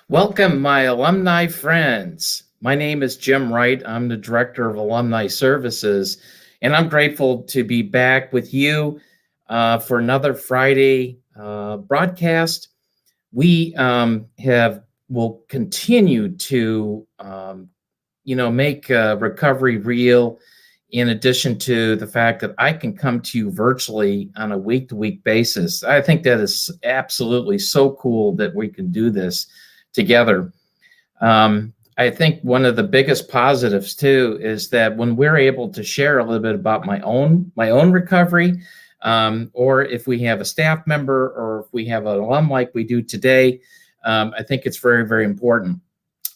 Welcome, my alumni friends. My name is Jim Wright. I'm the director of Alumni Services, and I'm grateful to be back with you for another Friday broadcast. We have will continue to make recovery real. In addition to the fact that I can come to you virtually on a week-to-week basis, I think that is absolutely so cool that we can do this together. I think one of the biggest positives too is that when we're able to share a little bit about my own recovery, or if we have a staff member or if we have an alum like we do today, I think it's very, very important.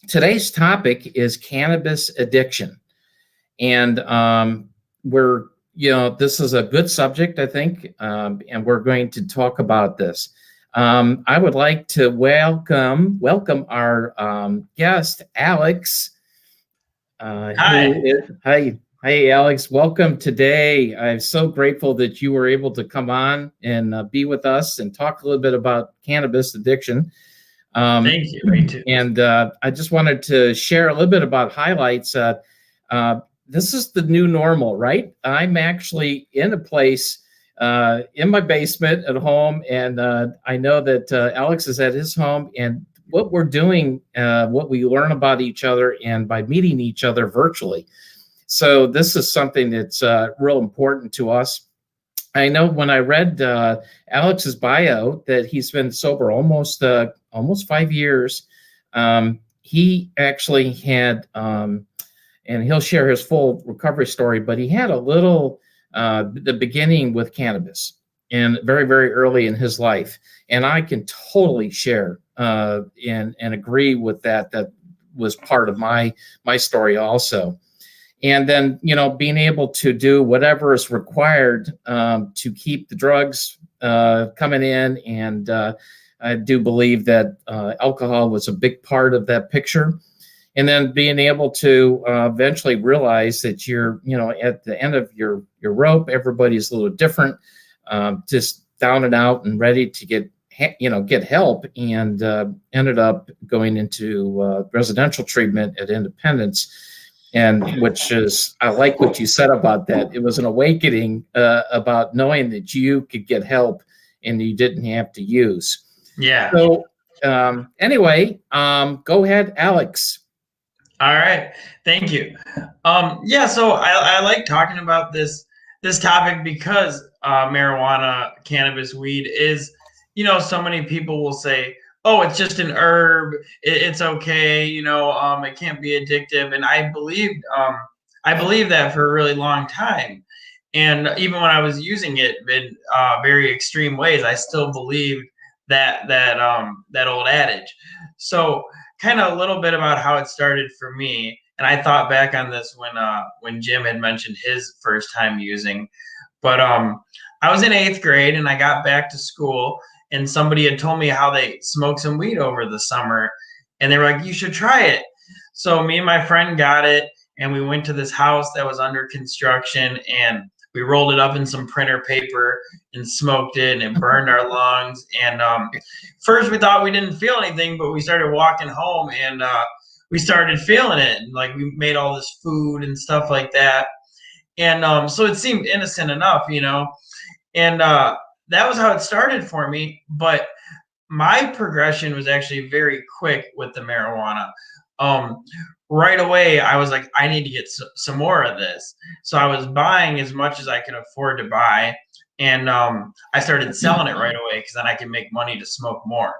Today's topic is cannabis addiction, and this is a good subject, I think, and we're going to talk about this. I would like to welcome our guest, Alex. Hi. Hi, Alex. Welcome today. I'm so grateful that you were able to come on and be with us and talk a little bit about cannabis addiction. Thank you. Me too. And I just wanted to share a little bit about highlights. This is the new normal, right? I'm actually in a place in my basement at home, and I know that Alex is at his home. And what we're doing, what we learn about each other, and by meeting each other virtually. So this is something that's real important to us. I know when I read Alex's bio that he's been sober almost 5 years. He actually had, and he'll share his full recovery story, but he had a little the beginning with cannabis and very, very early in his life. And I can totally share and agree with that. That was part of my story also. And then, being able to do whatever is required to keep the drugs coming in. And I do believe that alcohol was a big part of that picture. And then being able to eventually realize that you're, at the end of your rope, everybody's a little different, just down and out and ready to get help, and ended up going into residential treatment at Independence. And which is, I like what you said about that. It was an awakening about knowing that you could get help and you didn't have to use. Yeah. So anyway, go ahead, Alex. All right. Thank you. Yeah. So I like talking about this topic because marijuana, cannabis, weed is, so many people will say, "Oh, it's just an herb. It's okay. It can't be addictive." And I believed that for a really long time. And even when I was using it in very extreme ways, I still believed that old adage. So, kind of a little bit about how it started for me. And I thought back on this when Jim had mentioned his first time using. But I was in eighth grade and I got back to school, and somebody had told me how they smoked some weed over the summer, and they were like, "You should try it." So me and my friend got it, and we went to this house that was under construction, and we rolled it up in some printer paper and smoked it, and it burned our lungs. And first we thought we didn't feel anything, but we started walking home, and we started feeling it. And like, we made all this food and stuff like that. And so it seemed innocent enough, And that was how it started for me. But my progression was actually very quick with the marijuana. Um, right away, I was like, I need to get some more of this. So I was buying as much as I could afford to buy. And I started selling it right away because then I could make money to smoke more.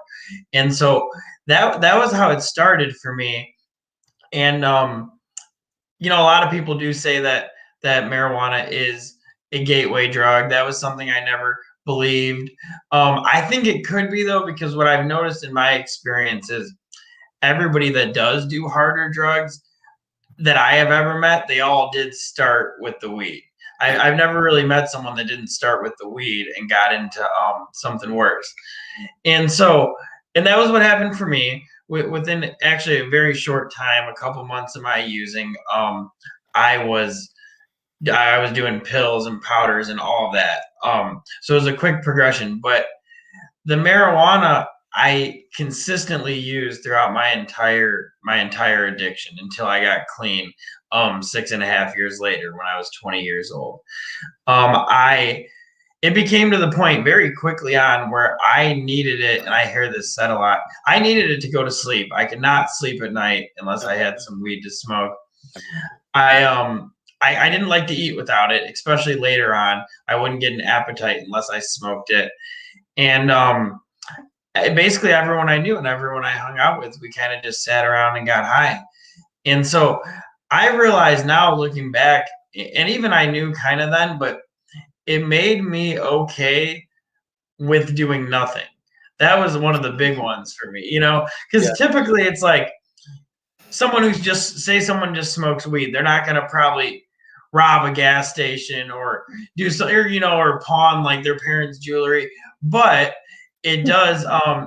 And so that was how it started for me. And a lot of people do say that marijuana is a gateway drug. That was something I never believed. I think it could be, though, because what I've noticed in my experience is everybody that does do harder drugs that I have ever met, they all did start with the weed. I've never really met someone that didn't start with the weed and got into something worse. And so, and that was what happened for me. Within actually a very short time, a couple months of my using, I was I was doing pills and powders and all of that. So it was a quick progression. But the marijuana, I consistently used throughout my entire addiction until I got clean 6.5 years later when I was 20 years old. I It became to the point very quickly on where I needed it, and I hear this said a lot. I needed it to go to sleep. I could not sleep at night unless I had some weed to smoke. I I didn't like to eat without it, especially later on. I wouldn't get an appetite unless I smoked it. And basically everyone I knew and everyone I hung out with, we kind of just sat around and got high. And so I realize now looking back, and even I knew kind of then, but it made me okay with doing nothing. That was one of the big ones for me, because typically it's like someone who's just say someone just smokes weed, they're not going to probably rob a gas station or do so, or pawn like their parents' jewelry, but it does.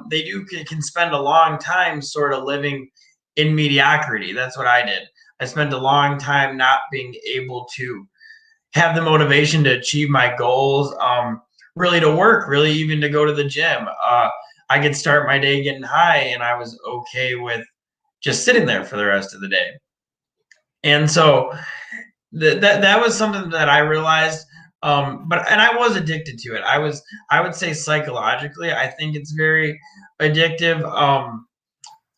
They can spend a long time sort of living in mediocrity. That's what I did. I spent a long time not being able to have the motivation to achieve my goals, really to work, really even to go to the gym. I could start my day getting high, and I was okay with just sitting there for the rest of the day. And so that was something that I realized. And I was addicted to it. I would say psychologically, I think it's very addictive.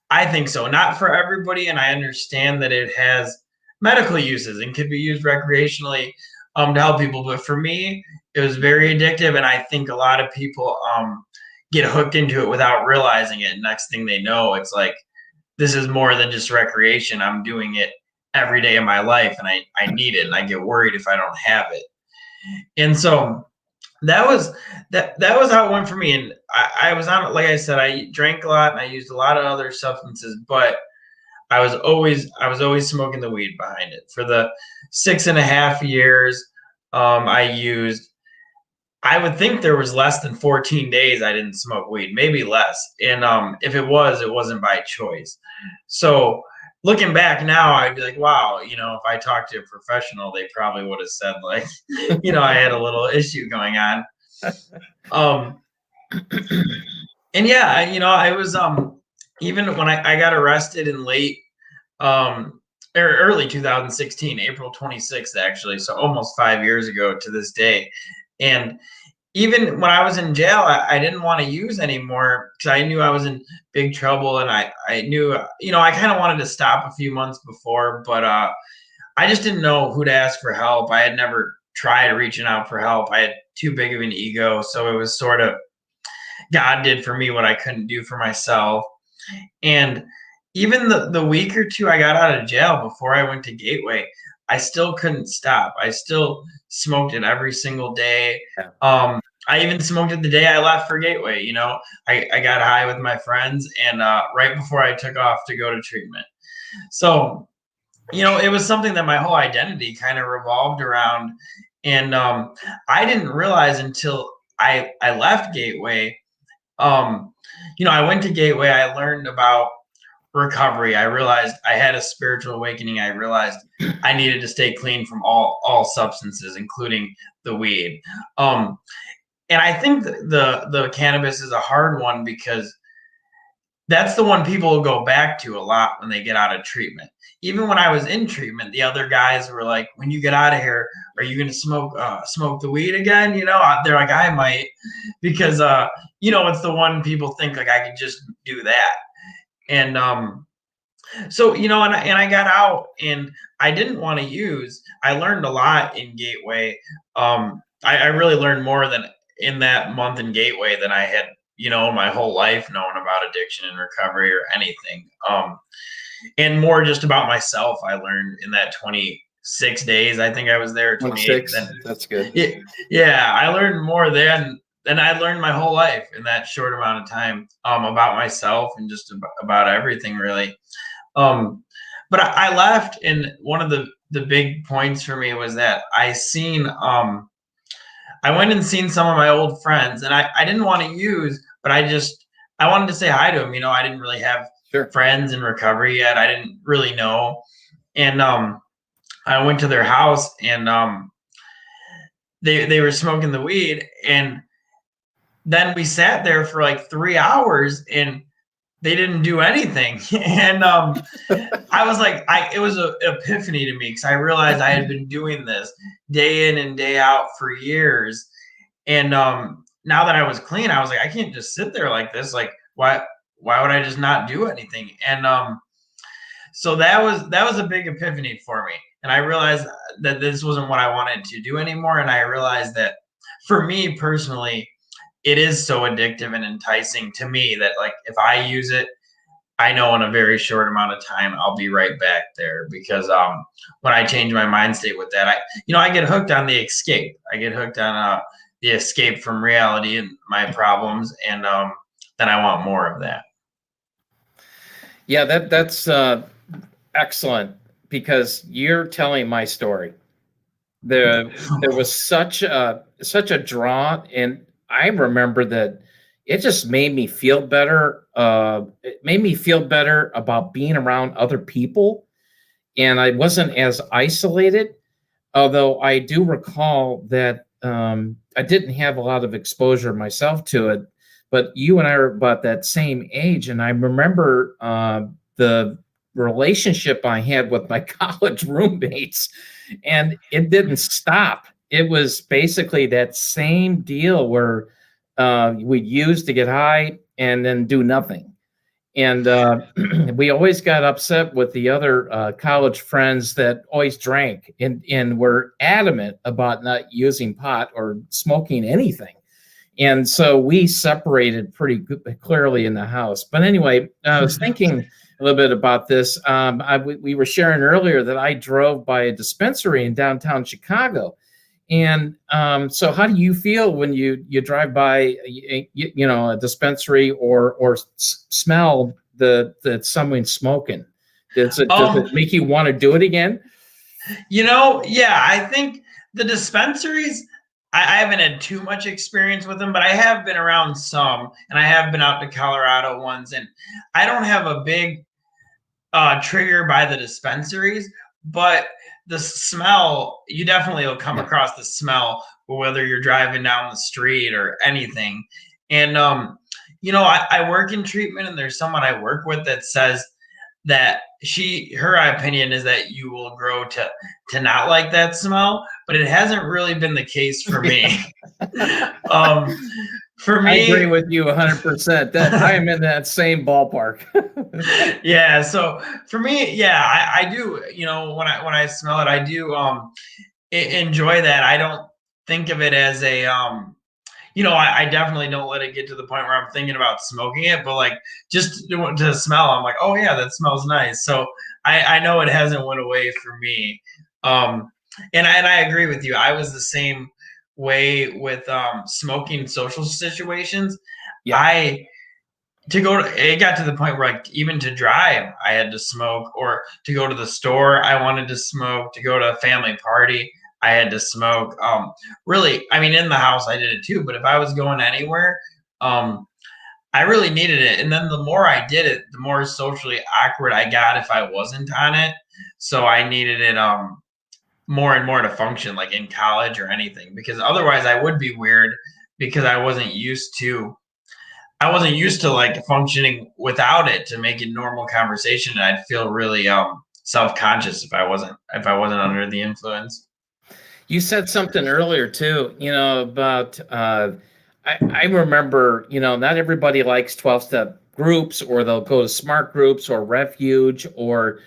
I think so. Not for everybody, and I understand that it has medical uses and could be used recreationally to help people. But for me, it was very addictive, and I think a lot of people get hooked into it without realizing it. Next thing they know, it's like this is more than just recreation. I'm doing it every day of my life, and I need it, and I get worried if I don't have it. And so that was how it went for me. And I was on it, like I said, I drank a lot and I used a lot of other substances, but I was always smoking the weed behind it. For the 6.5 years, I would think there was less than 14 days I didn't smoke weed, maybe less. And if it wasn't by choice. So looking back now, I'd be like, wow, if I talked to a professional, they probably would have said like, I had a little issue going on. And yeah, I was even when I got arrested in late or early 2016, April 26th, actually, so almost 5 years ago to this day. And even when I was in jail, I didn't want to use anymore because I knew I was in big trouble, and I knew, I kind of wanted to stop a few months before, but I just didn't know who to ask for help. I had never tried reaching out for help. I had too big of an ego, so it was sort of God did for me what I couldn't do for myself. And even the week or two I got out of jail before I went to Gateway, I still couldn't stop. I still smoked it every single day. I even smoked it the day I left for Gateway. I got high with my friends, and right before I took off to go to treatment. So, it was something that my whole identity kind of revolved around. And I didn't realize until I left Gateway. I went to Gateway. I learned about recovery. I realized I had a spiritual awakening. I realized I needed to stay clean from all substances, including the weed. And I think the cannabis is a hard one because that's the one people will go back to a lot when they get out of treatment. Even when I was in treatment, the other guys were like, when you get out of here, are you going to smoke the weed again? They're like, I might, because, it's the one people think like I can just do that. And, so, and I got out and I didn't want to use. I learned a lot in Gateway. I really learned more than in that month in Gateway than I had, my whole life known about addiction and recovery or anything. And more just about myself. I learned in that 26 days. I think I was there. 26. That's good. Yeah, I learned more then than I learned my whole life in that short amount of time about myself and just about everything really. But I left, and one of the big points for me was that I went and seen some of my old friends, and I didn't want to use, but I wanted to say hi to them. I didn't really have friends in recovery yet. I didn't really know. And I went to their house, and they were smoking the weed, and then we sat there for like 3 hours and they didn't do anything. And I was like, it was an epiphany to me because I realized I had been doing this day in and day out for years. And now that I was clean, I was like, I can't just sit there like this. Like, why would I just not do anything? And so that was a big epiphany for me. And I realized that this wasn't what I wanted to do anymore. And I realized that for me personally, it is so addictive and enticing to me that like if I use it, I know in a very short amount of time I'll be right back there because when I change my mind state with that, I get hooked on the escape. I get hooked on the escape from reality and my problems, and then I want more of that. Yeah, that's excellent because you're telling my story. There was such a draw, and I remember that it just made me feel better. It made me feel better about being around other people, and I wasn't as isolated. Although I do recall that I didn't have a lot of exposure myself to it, but you and I are about that same age, and I remember the relationship I had with my college roommates, and it didn't stop. It was basically that same deal where we'd use to get high and then do nothing. And we always got upset with the other college friends that always drank and were adamant about not using pot or smoking anything. And so we separated pretty clearly in the house. But anyway, I was thinking a little bit about this. We were sharing earlier that I drove by a dispensary in downtown Chicago. And so how do you feel when you drive by, a dispensary or smell that someone's smoking? Does it make you want to do it again? Yeah, I think the dispensaries, I haven't had too much experience with them, but I have been around some, and I have been out to Colorado once, and I don't have a big trigger by the dispensaries, but the smell, you definitely will come across the smell, whether you're driving down the street or anything. And I work in treatment, and there's someone I work with that says that her opinion is that you will grow to not like that smell, but it hasn't really been the case for me. For me, I agree with you 100%. That I am in that same ballpark. Yeah. So for me, yeah, I do. When I smell it, I do enjoy that. I don't think of it as a I definitely don't let it get to the point where I'm thinking about smoking it, but like just to smell, I'm like, oh yeah, that smells nice. So I know it hasn't went away for me. And I agree with you. I was the same way with smoking social situations. Yeah. It got to the point where like even to drive, I had to smoke, or to go to the store, I wanted to smoke, to go to a family party, I had to smoke. Really, I mean, in the house, I did it too. But if I was going anywhere, I really needed it. And then the more I did it, the more socially awkward I got if I wasn't on it. So I needed it more and more to function, like in college or anything, because otherwise I would be weird because I wasn't used to like functioning without it to make it normal conversation, and I'd feel really self-conscious if I wasn't under the influence. You said something earlier too, about I remember, not everybody likes 12-step groups, or they'll go to smart groups or refuge, or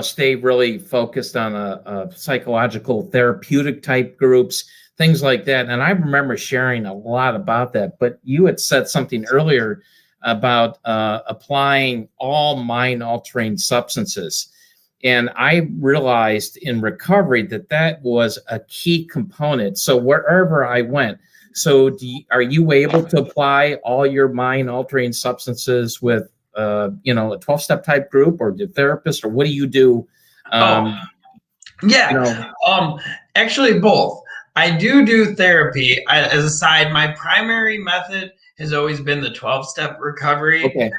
stay really focused on a psychological therapeutic type groups, things like that. And I remember sharing a lot about that. But you had said something earlier about applying all mind-altering substances. And I realized in recovery that was a key component. So wherever I went, are you able to apply all your mind-altering substances with a 12-step type group, or the therapist, or what do you do? Yeah. Actually both. I do therapy as a side. My primary method has always been the 12-step recovery. Okay.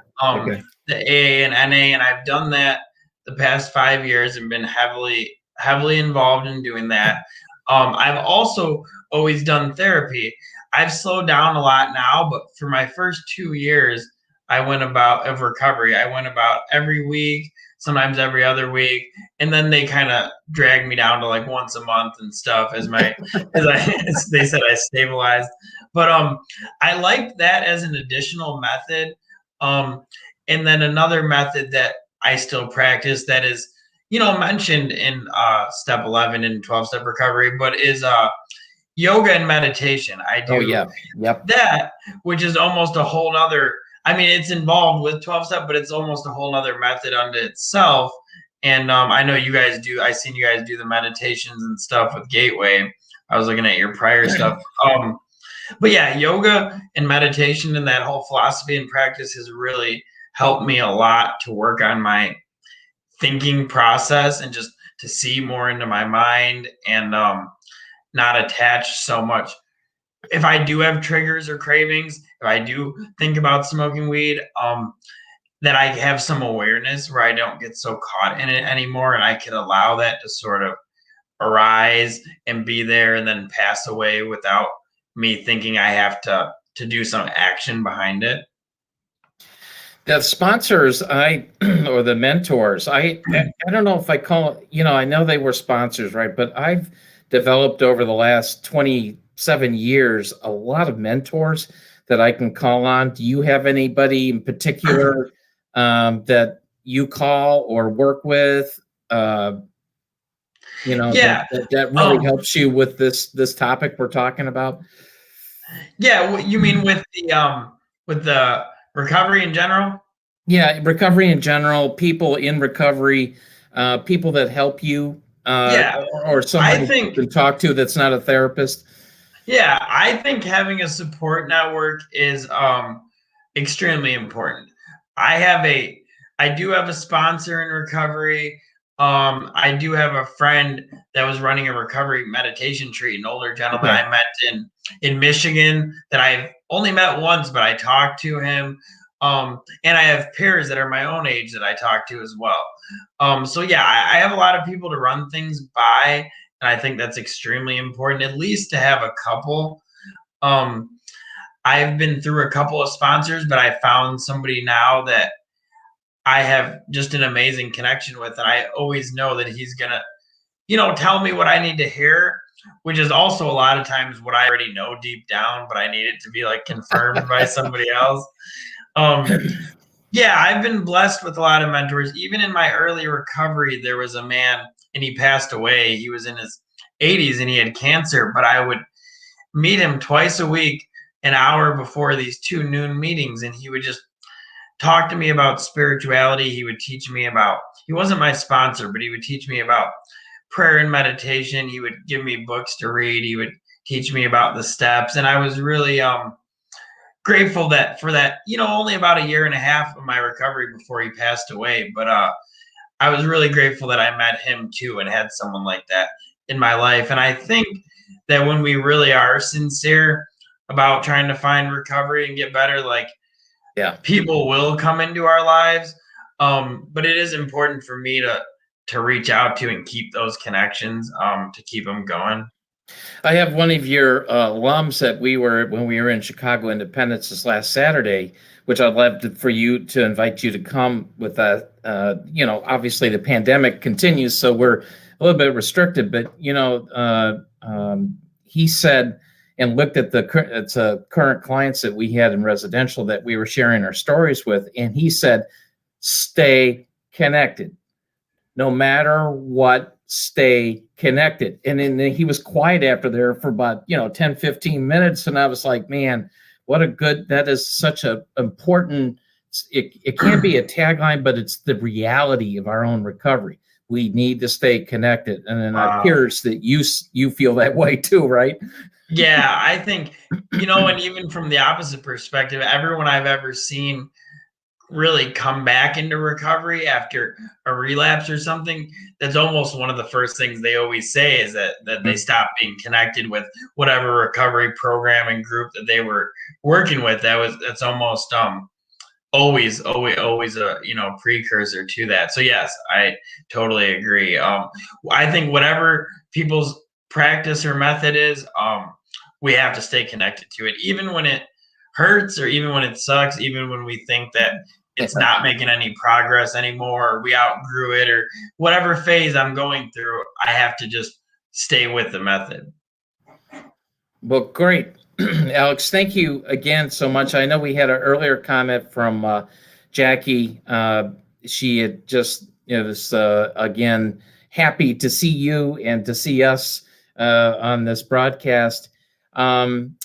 The AA and NA, and I've done that the past 5 years and been heavily involved in doing that. I've also always done therapy. I've slowed down a lot now, but for my first 2 years, of recovery, I went about every week, sometimes every other week, and then they kind of dragged me down to like once a month and stuff as they said I stabilized. But I liked that as an additional method. Um, and then another method that I still practice that is, mentioned in step 11 in 12-step recovery, but is yoga and meditation. I Oh do yeah. Yep. that, which is almost a whole nother, I mean, it's involved with 12-step, but it's almost a whole nother method unto itself. And I know you guys do, I seen you guys do the meditations and stuff with Gateway. I was looking at your prior stuff. But yeah, yoga and meditation and that whole philosophy and practice has really helped me a lot to work on my thinking process and just to see more into my mind and not attach so much. If I do have triggers or cravings, if I do think about smoking weed, that I have some awareness where I don't get so caught in it anymore, and I can allow that to sort of arise and be there and then pass away without me thinking I have to do some action behind it. The sponsors, or the mentors, I don't know if I call it, I know they were sponsors, right? But I've developed over the last 27 years a lot of mentors that I can call on. Do you have anybody in particular that you call or work with? Yeah. That really helps you with this topic we're talking about. Yeah, you mean with the recovery in general? Yeah, recovery in general, people in recovery, people that help you, Yeah. or I someone you think can talk to that's not a therapist. Yeah, I think having a support network is extremely important. I have a I do have a sponsor in recovery. I do have a friend that was running a recovery meditation retreat, an older gentleman Okay. I met in Michigan that I've only met once, but I talked to him. And I have peers that are my own age that I talk to as well. So yeah, I have a lot of people to run things by, and I think that's extremely important, at least to have a couple. Um, I've been through a couple of sponsors, but I found somebody now that I have just an amazing connection with, and I always know that he's gonna, tell me what I need to hear, which is also a lot of times what I already know deep down, but I need it to be like confirmed by somebody else. Um, yeah, I've been blessed with a lot of mentors. Even in my early recovery, there was a man, and he passed away. He was in his 80s and he had cancer, but I would meet him twice a week, an hour before these 2 noon meetings, and he would just talk to me about spirituality. He would teach me about, he wasn't my sponsor, but he would teach me about prayer and meditation. He would give me books to read. He would teach me about the steps. And I was really grateful that for that, only about a year and a half of my recovery before he passed away. But I was really grateful that I met him too and had someone like that in my life. And I think that when we really are sincere about trying to find recovery and get better, like, Yeah. people will come into our lives. But it is important for me to reach out to and keep those connections, to keep them going. I have one of your alums that when we were in Chicago Independence this last Saturday, which I'd love for you to invite you to come with that. Obviously the pandemic continues, so we're a little bit restricted, but he said and looked at the current clients that we had in residential that we were sharing our stories with, and he said, stay connected. No matter what, stay connected. And then he was quiet after there for about 10, 15 minutes. And I was like, man, that is such a important, it can't be a tagline, but it's the reality of our own recovery. We need to stay connected. And then I'm curious that you feel that way too, right? Yeah, I think, and even from the opposite perspective, everyone I've ever seen really come back into recovery after a relapse or something, that's almost one of the first things they always say is that they stop being connected with whatever recovery program and group that they were working with. That's almost always a precursor to that. So yes, I totally agree. I think whatever people's practice or method is, we have to stay connected to it, even when it hurts, or even when it sucks, even when we think that it's not making any progress anymore, or we outgrew it, or whatever phase I'm going through. I have to just stay with the method. Well, great. Alex, thank you again so much. I know we had an earlier comment from Jackie. She had just, was again happy to see you and to see us on this broadcast. If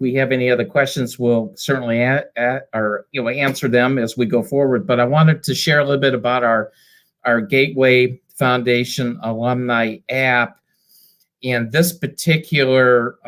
we have any other questions, we'll certainly answer them as we go forward. But I wanted to share a little bit about our Gateway Foundation alumni app. And this particular,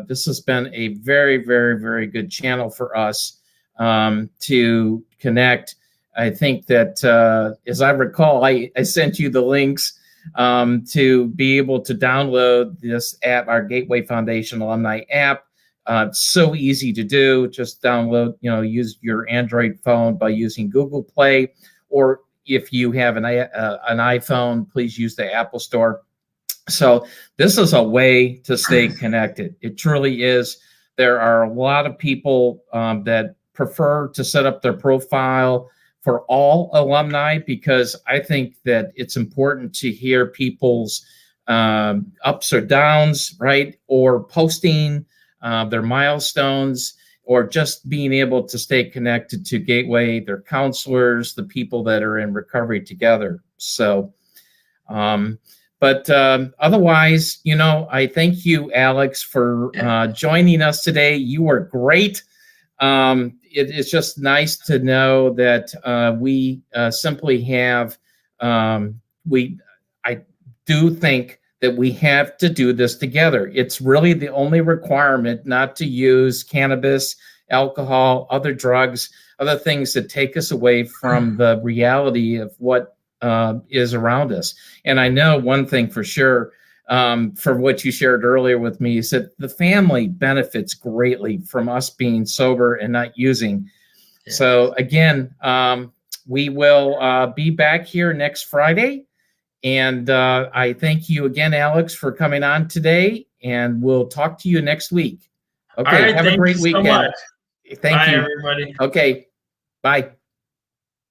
this has been a very, very, very good channel for us to connect. I think that, as I recall, I sent you the links to be able to download this app, our Gateway Foundation alumni app. It's so easy to do. Just download, use your Android phone by using Google Play, or if you have an iPhone, please use the Apple Store. So this is a way to stay connected. It truly is. There are a lot of people that prefer to set up their profile for all alumni, because I think that it's important to hear people's ups or downs, right? Or posting their milestones, or just being able to stay connected to Gateway, their counselors, the people that are in recovery together. So, but otherwise, I thank you, Alex, for joining us today. You were great. It's just nice to know that we simply have, I do think that we have to do this together. It's really the only requirement not to use cannabis, alcohol, other drugs, other things that take us away from the reality of what is around us. And I know one thing for sure, for what you shared earlier with me, is that the family benefits greatly from us being sober and not using. Yes. So again, we will be back here next Friday. And I thank you again, Alex, for coming on today. And we'll talk to you next week. Okay, all right, have a great weekend. So much. Thank Bye, you. everybody. Okay, bye.